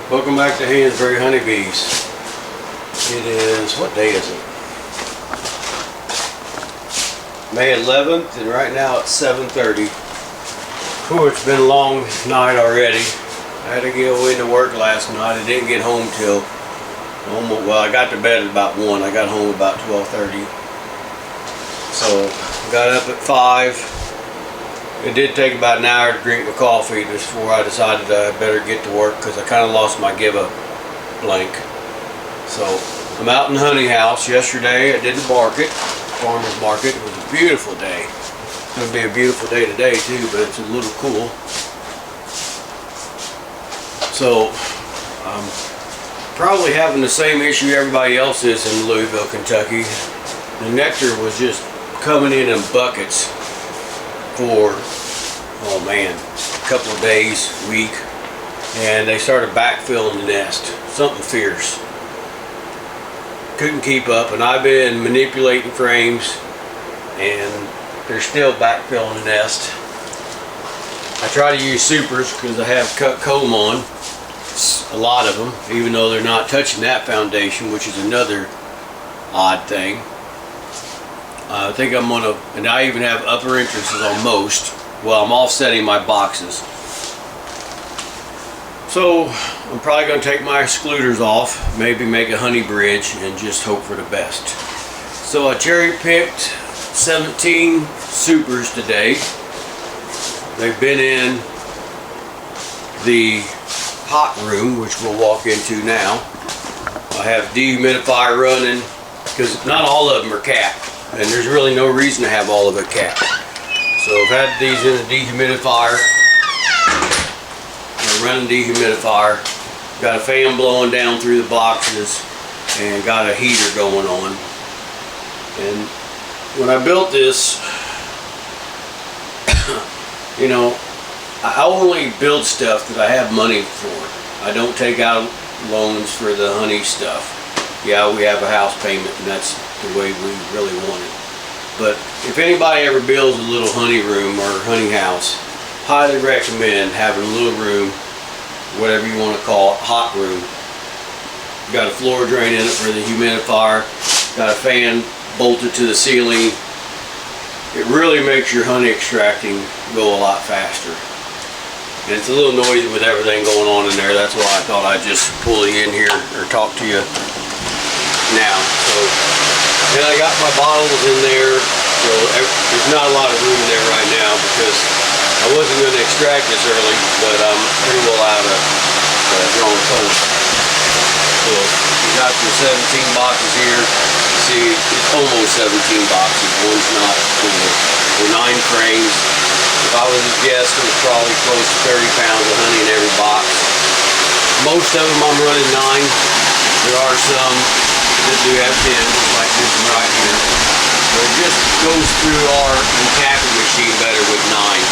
Welcome back to Hansberry Honeybees. It is, what day is it? May 11th, and right now it's 7:30. Whew, it's been a long night already. I had to go into work last night. I didn't get home till almost, well, I got to bed at about 1. I got home about 12:30. So, got up at 5. It did take about an hour to drink my coffee before I decided I better get to work because I kind of lost my give up blank. So I'm out in the honey house. Yesterday I did the market, farmer's market. It was a beautiful day. It's going to be a beautiful day today too, but it's a little cool. So I'm probably having the same issue everybody else is in Louisville, Kentucky. The nectar was just coming in buckets for, oh man, a couple of days, week, and they started backfilling the nest. Something fierce. Couldn't keep up, and I've been manipulating frames, and they're still backfilling the nest. I try to use supers because I have cut comb on, a lot of them, even though they're not touching that foundation, which is another odd thing. I think I'm gonna, and I even have upper entrances on most. Well, I'm offsetting my boxes. So I'm probably gonna take my excluders off, maybe make a honey bridge, and just hope for the best. So I cherry picked 17 supers today. They've been in the hot room, which we'll walk into now. I have dehumidifier running because not all of them are capped. And there's really no reason to have all of it capped. So I've had these in a dehumidifier. I'm running dehumidifier. Got a fan blowing down through the boxes and got a heater going on. And when I built this, you know, I only build stuff that I have money for. I don't take out loans for the honey stuff. Yeah, we have a house payment, and that's the way we really want it. But if anybody ever builds a little honey room or honey house, highly recommend having a little room, whatever you want to call it, hot room. Got a floor drain in it for the humidifier, got a fan bolted to the ceiling. It really makes your honey extracting go a lot faster. And it's a little noisy with everything going on in there. That's why I thought I'd just pull you in here or talk to you now. So then I got my bottles in there, so there's not a lot of room in there right now because I wasn't going to extract this early, but I'm pretty well out of growing cold. So we got the 17 boxes here. You see, it's almost 17 boxes. One's not full. They're 9 frames. If I was to guess, there's probably close to 30 pounds of honey in every box. Most of them I'm running 9. There are some that do have 10, just like this one right here. But it just goes through our capping machine better with 9.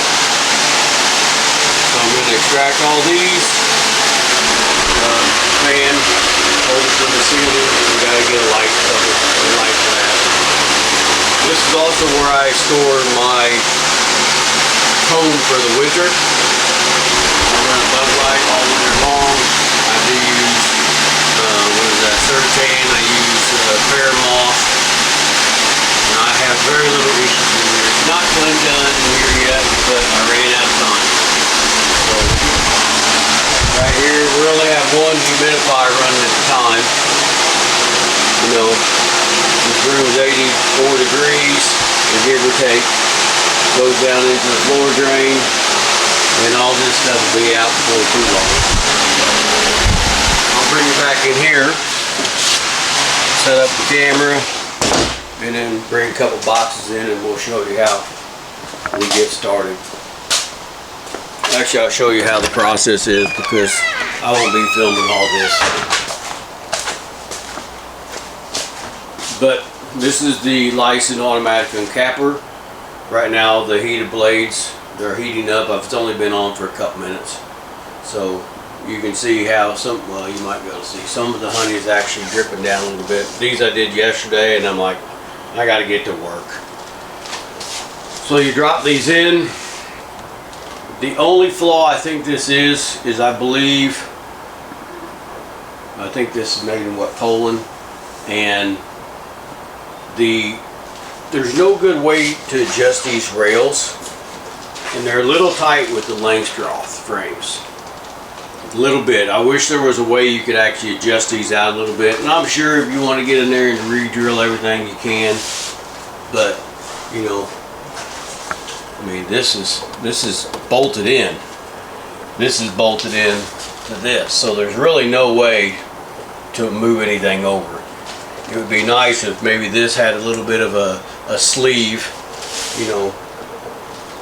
So I'm going to extract all these. Fan, hold it to the ceiling, and we got to get a light cover, a light for that. This is also where I store my comb for the winter. I run a bug light all winter long. I do use Sertan, I use Moss, and I have very little issues in here. It's not done in here yet, but I ran out of time. So, right here, we only have one humidifier running at a time. You know, this room is 84 degrees, and give or take, goes down into the floor drain, and all this stuff will be out before too long. I'll bring it back in here. Set up the camera and then bring a couple boxes in and we'll show you how we get started. Actually, I'll show you how the process is because I won't be filming all this. But this is the Lyson automatic uncapper. Right now the heated blades, they're heating up. It's only been on for a couple minutes. So you can see how well, you might be able to see some of the honey is actually dripping down a little bit. These I did yesterday and I'm like, I gotta get to work. So you drop these in. The only flaw I think this is I believe I think this is made in Poland, and there's no good way to adjust these rails, and they're a little tight with the Langstroth frames. A little bit. I wish there was a way you could actually adjust these out a little bit, and I'm sure if you want to get in there and re-drill everything you can, but you know, I mean, this is bolted in. This is bolted in to this, so there's really no way to move anything over. It would be nice if maybe this had a little bit of a sleeve, you know.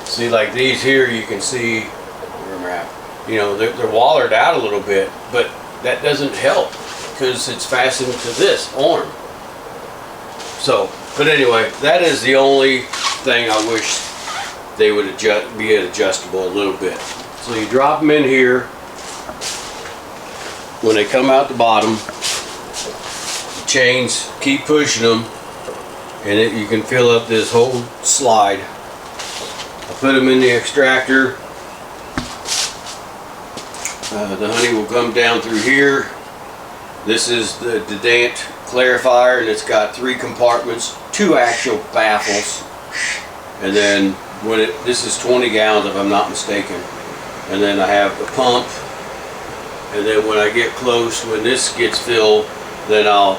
See, like these here, you can see where I'm at. You know, they're wallered out a little bit, but that doesn't help because it's fastened to this arm. So, but anyway, that is the only thing I wish they would be adjustable a little bit. So you drop them in here. When they come out the bottom, the chains keep pushing them, and you can fill up this whole slide. I put them in the extractor. The honey will come down through here. This is the Dant clarifier, and it's got 3 compartments, 2 actual baffles, and then this is 20 gallons if I'm not mistaken. And then I have the pump, and then when I get close, when this gets filled, then I'll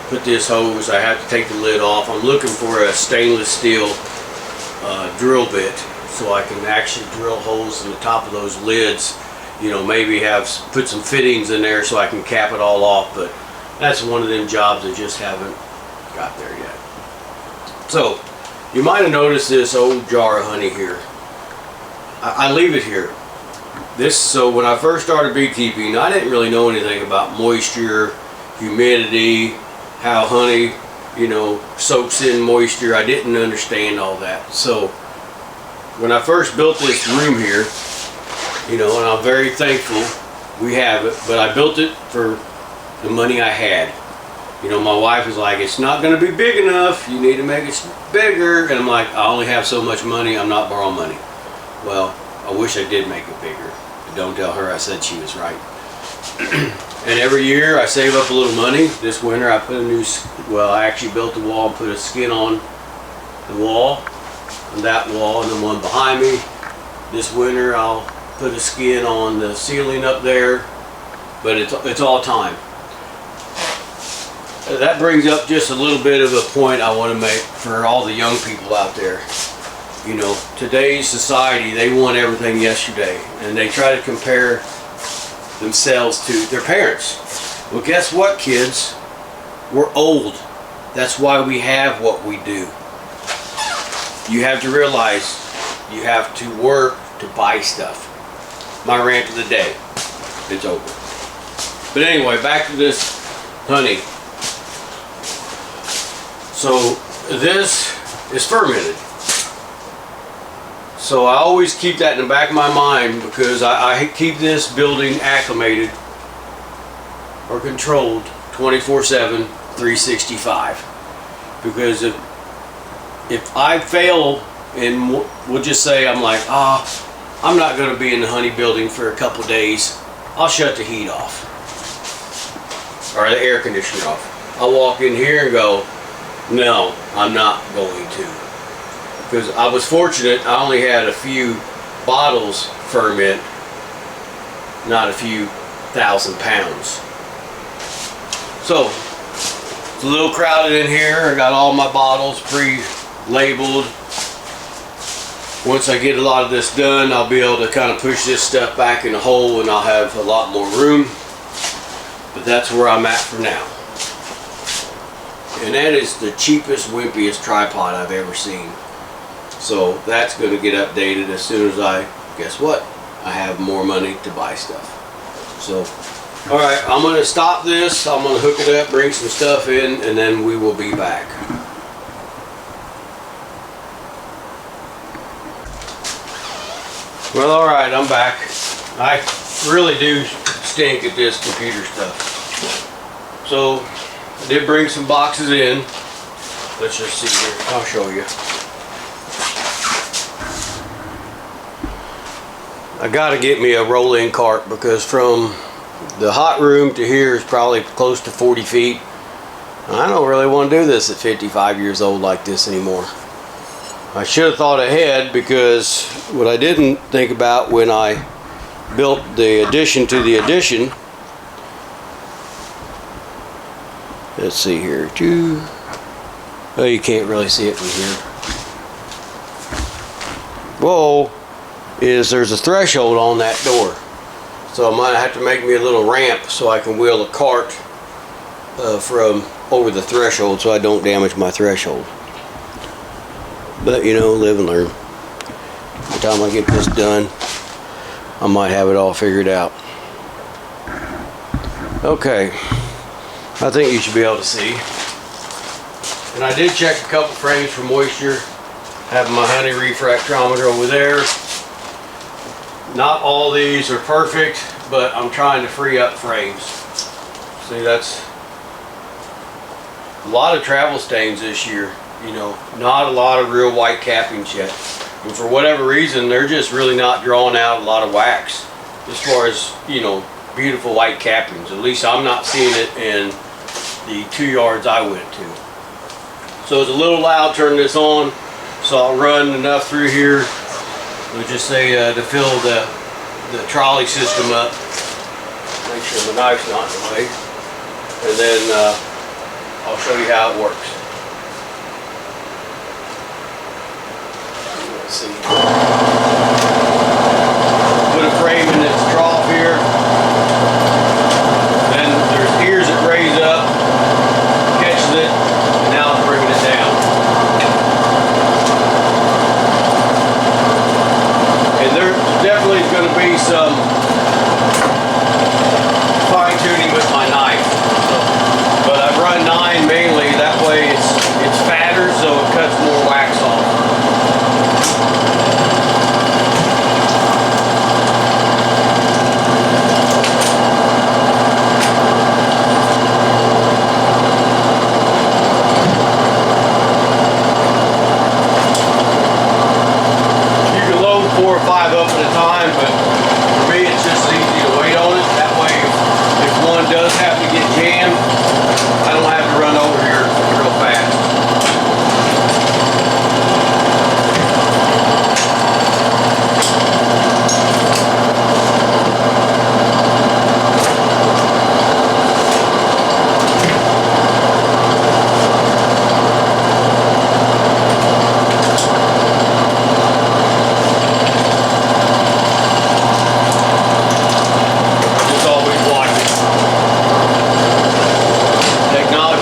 put this hose. I have to take the lid off. I'm looking for a stainless steel drill bit so I can actually drill holes in the top of those lids. You know, maybe put some fittings in there so I can cap it all off, but that's one of them jobs I just haven't got there yet. So you might have noticed this old jar of honey here. I leave it here. So when I first started beekeeping, I didn't really know anything about moisture, humidity, how honey, you know, soaks in moisture. I didn't understand all that. So when I first built this room here, you know, and I'm very thankful we have it, but I built it for the money I had. You know, my wife was like, it's not going to be big enough, you need to make it bigger. And I'm like, I only have so much money, I'm not borrowing money. Well, I wish I did make it bigger. But don't tell her I said she was right. And every year I save up a little money. This winter I put I actually built the wall and put a skin on the wall, and that wall, and the one behind me. This winter I'll put a skin on the ceiling up there, but it's all time. That brings up just a little bit of a point I want to make for all the young people out there. You know, today's society, they want everything yesterday, and they try to compare themselves to their parents. Well, guess what, kids? We're old. That's why we have what we do. You have to realize you have to work to buy stuff. My rant of the day. It's over. But anyway, back to this honey. So this is fermented. So I always keep that in the back of my mind, because I keep this building acclimated or controlled 24/7, 365. Because if I fail, and we'll just say I'm like, I'm not going to be in the honey building for a couple days, I'll shut the heat off or the air conditioner off. I'll walk in here and go, no, I'm not going to. Because I was fortunate, I only had a few bottles ferment, not a few thousand pounds. So it's a little crowded in here. I got all my bottles pre-labeled. Once I get a lot of this done, I'll be able to kind of push this stuff back in the hole, and I'll have a lot more room. But that's where I'm at for now. And that is the cheapest, wimpiest tripod I've ever seen. So that's going to get updated as soon as guess what? I have more money to buy stuff. So, alright, I'm going to stop this. I'm going to hook it up, bring some stuff in, and then we will be back. Well, alright, I'm back. I really do stink at this computer stuff. So, I did bring some boxes in. Let's just see here. I'll show you. I gotta get me a roll-in cart, because from The hot room to here is probably close to 40 feet. I don't really want to do this at 55 years old like this anymore. I should have thought ahead, because what I didn't think about when I built the addition to the addition. Let's see here. Oh, you can't really see it from here. Whoa, there's a threshold on that door. So I might have to make me a little ramp so I can wheel a cart from over the threshold so I don't damage my threshold. But you know, live and learn. By the time I get this done, I might have it all figured out. Okay, I think you should be able to see. And I did check a couple frames for moisture. Have my honey refractometer over there. Not all these are perfect, but I'm trying to free up frames. See, that's a lot of travel stains this year. You know, not a lot of real white cappings yet. And for whatever reason, they're just really not drawing out a lot of wax as far as, you know, beautiful white cappings. At least I'm not seeing it in the 2 yards I went to. So it's a little loud turning this on, so I'll run enough through here, we'll just say to fill the trolley system up. Make sure the knife's not in the way. And then I'll show you how it works. Let's see. Put a frame in its trough here. Then there's ears that raise up, catches it, and now it's bringing it down. And there definitely is going to be some fine tuning with my knife. But I've run 9 mainly, that way it's fatter, so it cuts more wax off. You can load 4 or 5 up at a time, but for me it's just easy to wait on it. That way if one does have to get jammed, I don't have to run over here real fast. Just always watch it. Technology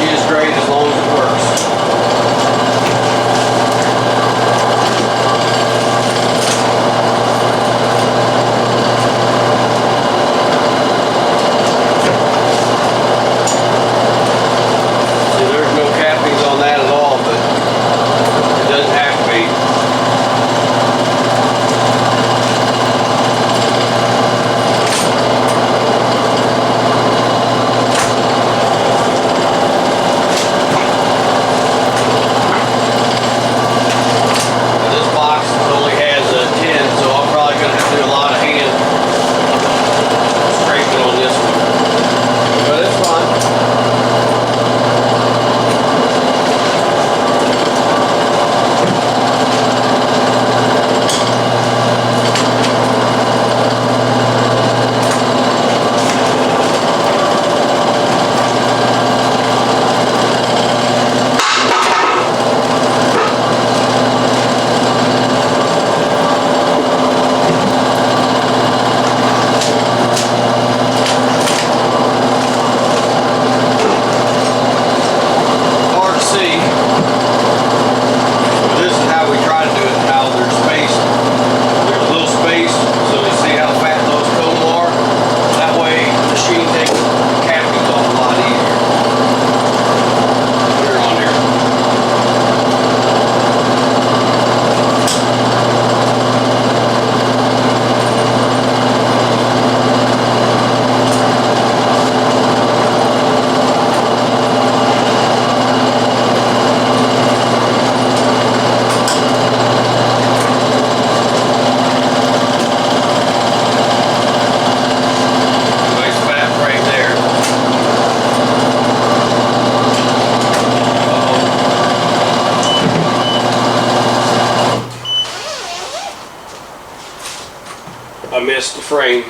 I missed the frame.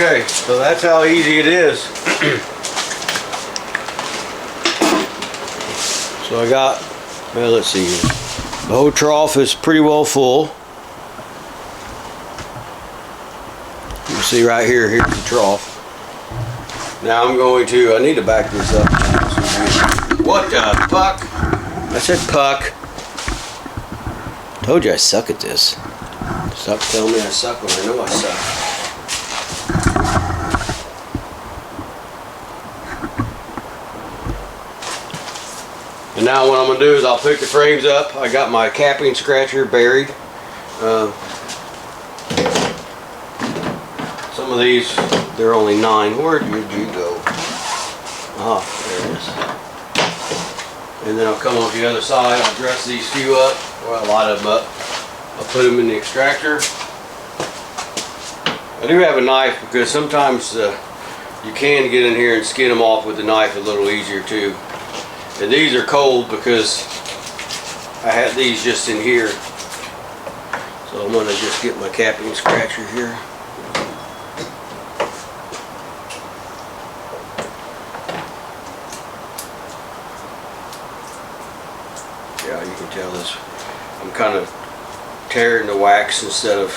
Okay, so that's how easy it is. So I got, well, let's see here. The whole trough is pretty well full. You can see right here, here's the trough. Now I'm going to, I need to back this up. What the fuck? I said puck. Told you I suck at this. Stop telling me I suck when I know I suck. And now what I'm going to do is I'll pick the frames up. I got my capping scratcher buried. Some of these, they're only 9. Where did you go? Ah, there it is. And then I'll come off the other side. I'll dress these few up, or a lot of them up. I'll put them in the extractor. I do have a knife because sometimes you can get in here and skin them off with the knife a little easier too. And these are cold because I had these just in here. So I'm going to just get my capping scratcher here. Yeah, you can tell this. I'm kind of tearing the wax instead of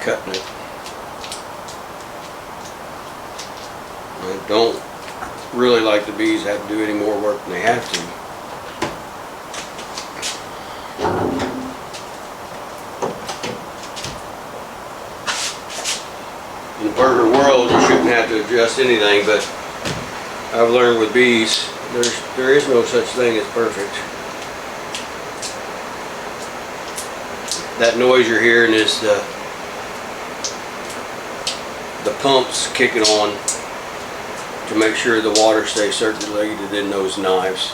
cutting it. I don't really like the bees have to do any more work than they have to. In the perfect world, you shouldn't have to adjust anything, but I've learned with bees, there is no such thing as perfect. That noise you're hearing is the pumps kicking on to make sure the water stays circulated in those knives.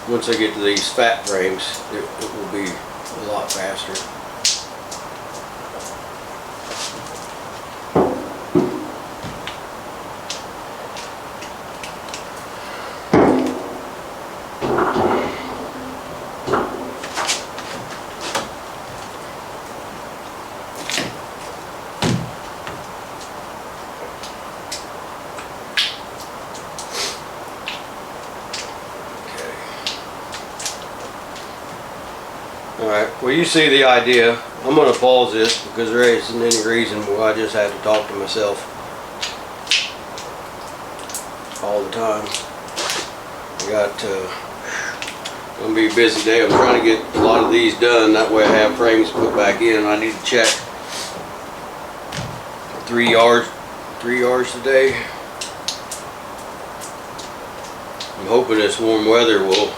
Once I get to these fat frames, it will be a lot faster. Alright, well you see the idea. I'm going to pause this because there isn't any reason why I just have to talk to myself all the time. I got going to be a busy day. I'm trying to get a lot of these done, that way I have frames put back in. I need to check 3 yards today. I'm hoping this warm weather will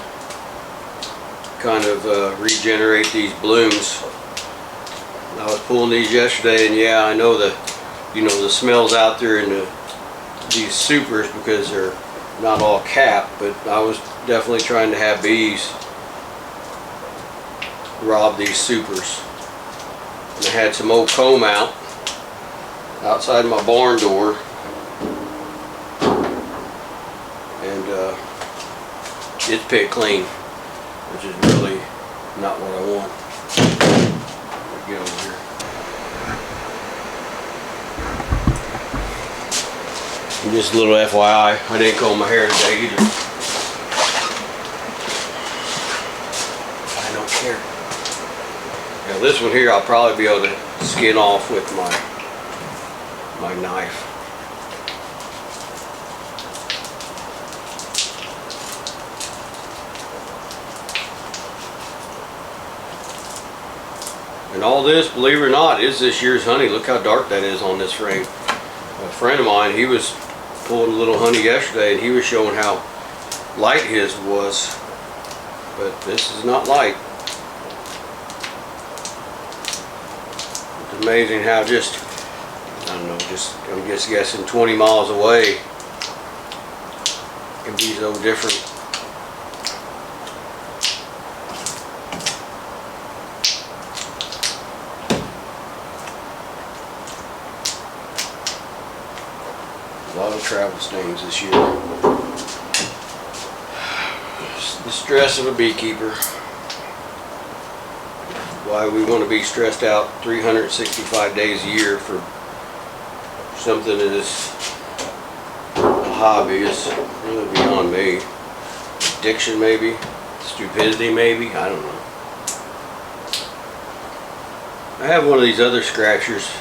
kind of regenerate these blooms. I was pulling these yesterday, and yeah, I know the smells out there in these supers because they're not all capped, but I was definitely trying to have bees rob these supers. And I had some old comb out outside my barn door, and it's picked clean, which is really not what I want. Get over here. And just a little FYI, I didn't comb my hair today either. I don't care. Now this one here I'll probably be able to skin off with my knife. And all this, believe it or not, is this year's honey. Look how dark that is on this frame. A friend of mine, he was pulling a little honey yesterday, and he was showing how light his was. But this is not light. It's amazing how just, I don't know, I'm just guessing 20 miles away, it can be so different. A lot of travel stains this year. The stress of a beekeeper. Why we want to be stressed out 365 days a year for something that is a hobby is really beyond me. Addiction maybe, stupidity maybe, I don't know. I have one of these other scratchers,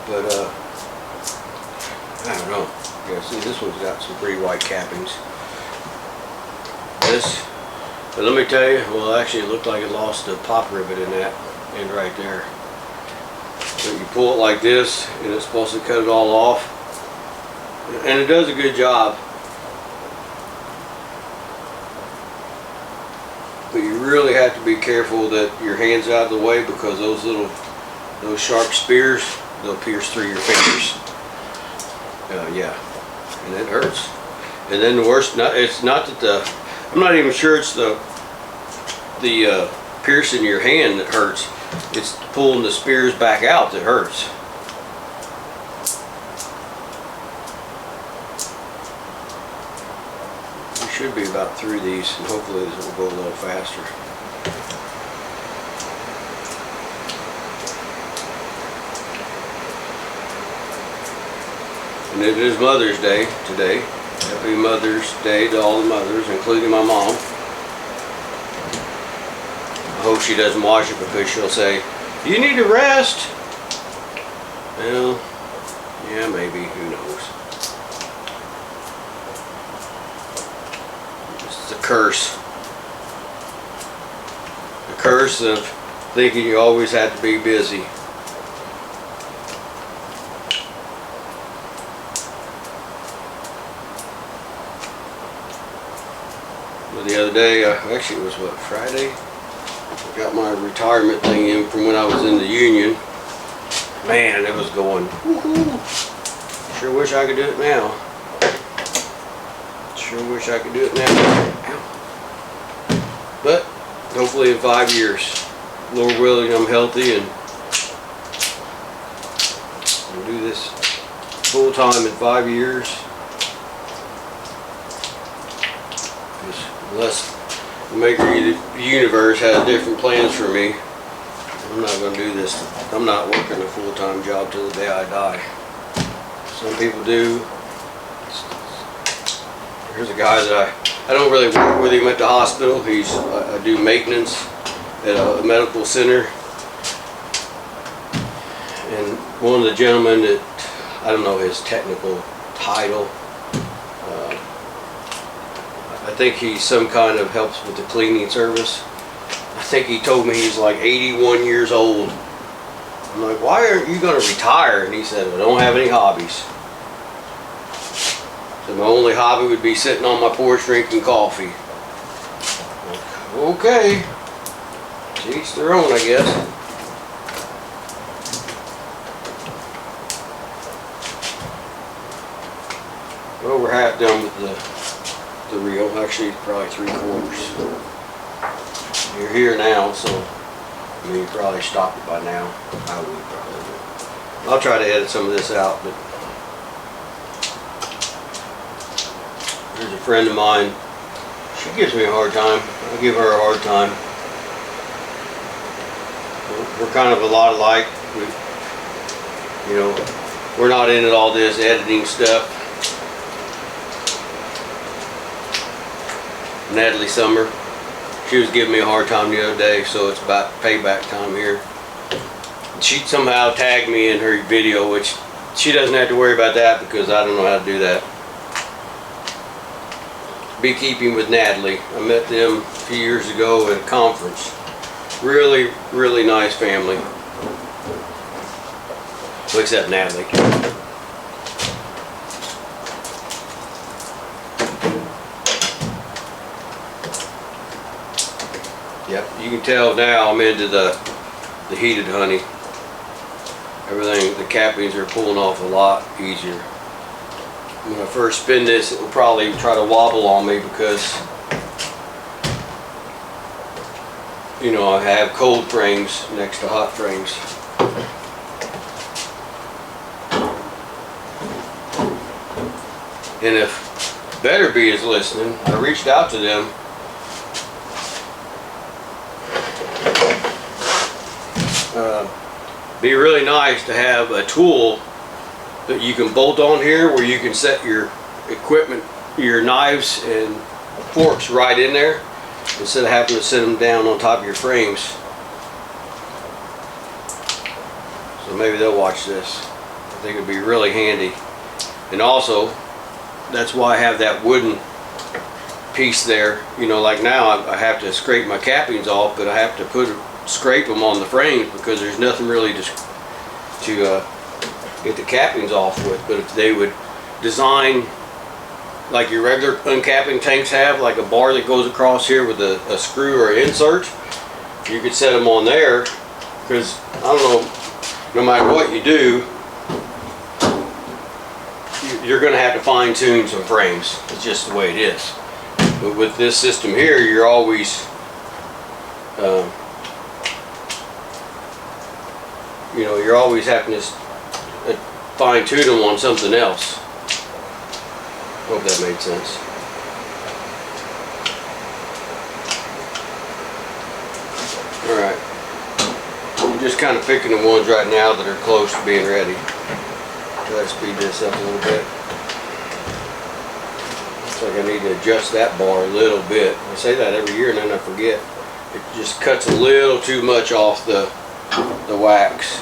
but I don't know. Yeah, see, this one's got some pretty white cappings. But let me tell you, well, actually it looked like it lost a pop rivet in that end right there. But you pull it like this, and it's supposed to cut it all off, and it does a good job. But you really have to be careful that your hand's out of the way, because those sharp spears, they'll pierce through your fingers. Yeah, and it hurts. And then the worst, it's not that I'm not even sure it's the piercing your hand that hurts. It's pulling the spears back out that hurts. We should be about through these, and hopefully this will go a little faster. And it is Mother's Day today. Happy Mother's Day to all the mothers, including my mom. I hope she doesn't watch it, because she'll say, "You need to rest." Well, yeah, maybe, who knows. It's the curse. The curse of thinking you always have to be busy. The other day, actually it was what, Friday? I got my retirement thing in from when I was in the union. Man, it was going, woohoo. Sure wish I could do it now. Sure wish I could do it now. But hopefully in 5 years, Lord willing, I'm healthy and I'll do this full time in 5 years. Unless the maker of the universe has different plans for me, I'm not going to do this. I'm not working a full-time job till the day I die. Some people do. Here's a guy that I don't really work with him at the hospital. I do maintenance at a medical center. And one of the gentlemen that, I don't know his technical title, I think he some kind of helps with the cleaning service. I think he told me he's like 81 years old. I'm like, why aren't you going to retire? And he said, I don't have any hobbies. So my only hobby would be sitting on my porch drinking coffee. Like, okay. To each their own, I guess. Well, we're half done with the reel. Actually, probably 3/4. You're here now, so I mean, you probably stopped it by now. I would probably. I'll try to edit some of this out, but there's a friend of mine. She gives me a hard time. I give her a hard time. We're kind of a lot alike. We're not into all this editing stuff. Natalie Summer, she was giving me a hard time the other day, so it's about payback time here. She somehow tagged me in her video, which she doesn't have to worry about that because I don't know how to do that. Beekeeping with Natalie. I met them a few years ago at a conference. Really, really nice family. Well, except Natalie. Yep, you can tell now I'm into the heated honey. Everything, the cappings are pulling off a lot easier. When I first spin this, it will probably try to wobble on me because I have cold frames next to hot frames. And if Better Bee is listening, I reached out to them. Be really nice to have a tool that you can bolt on here where you can set your equipment, your knives and forks right in there instead of having to set them down on top of your frames. So maybe they'll watch this. I think it'd be really handy. And also, that's why I have that wooden piece there. Like now I have to scrape my cappings off, but I have to scrape them on the frames because there's nothing really to get the cappings off with. But if they would design like your regular uncapping tanks have, like a bar that goes across here with a screw or an insert, you could set them on there because I don't know, no matter what you do, you're going to have to fine tune some frames. It's just the way it is. But with this system here, you're always you're always having to fine tune them on something else. Hope that made sense. Alright. I'm just kind of picking the ones right now that are close to being ready. Try to speed this up a little bit. Looks like I need to adjust that bar a little bit. I say that every year and then I forget. It just cuts a little too much off the wax.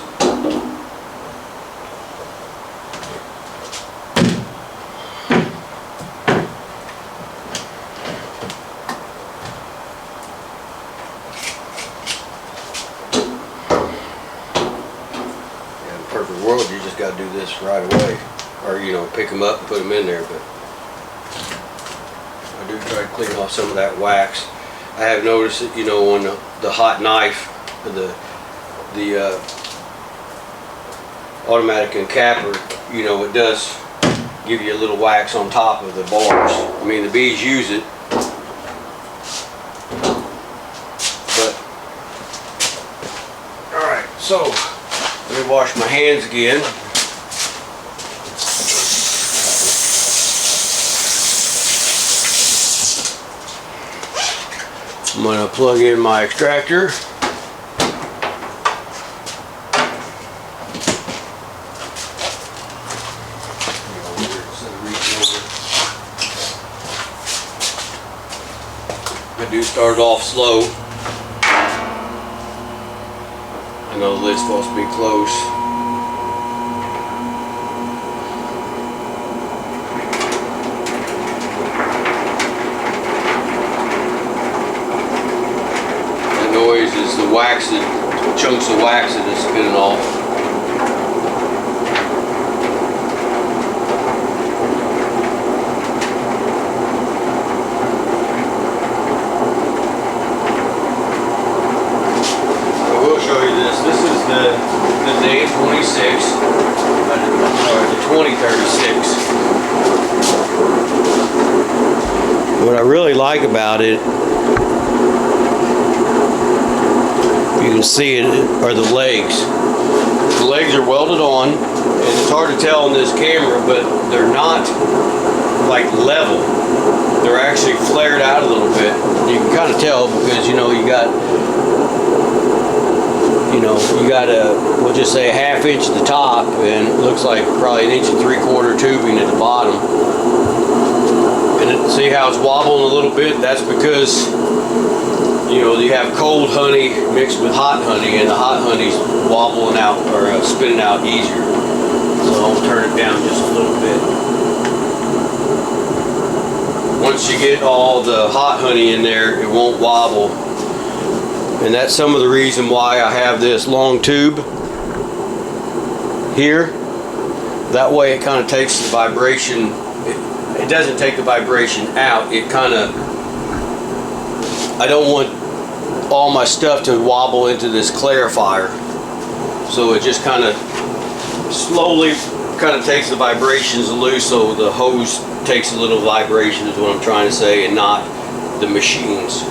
Perfect world, you just got to do this right away, or pick them up and put them in there. But I do try to clean off some of that wax. I have noticed that on the hot knife, the automatic encapper, it does give you a little wax on top of the bars. I mean, the bees use it, but all right. So let me wash my hands again. I'm going to plug in my extractor. I do start off slow. I know the lid's supposed to be close. That noise is the wax, chunks of wax that is spinning off. This is the day 26, sorry, the 2036. What I really like about it, you can see it, are the legs. The legs are welded on, and it's hard to tell on this camera, but they're not like level. They're actually flared out a little bit. You can kind of tell because, you know, you got a, we'll just say a 1/2 inch at the top, and it looks like probably 1 3/4 tubing at the bottom. And see how it's wobbling a little bit? That's because, you know, you have cold honey mixed with hot honey, and the hot honey's wobbling out or spinning out easier. So I'll turn it down just a little bit. Once you get all the hot honey in there, it won't wobble. And that's some of the reason why I have this long tube here. That way it kind of takes the vibration, it doesn't take the vibration out. It kind of, I don't want all my stuff to wobble into this clarifier. So it just kind of slowly kind of takes the vibrations loose, so the hose takes a little vibration is what I'm trying to say, and not the machines.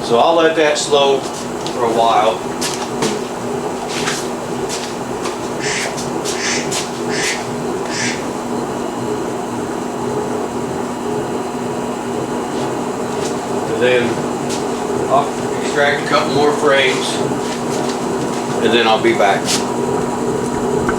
So I'll let that slow for a while. And then I'll extract a couple more frames, and then I'll be back.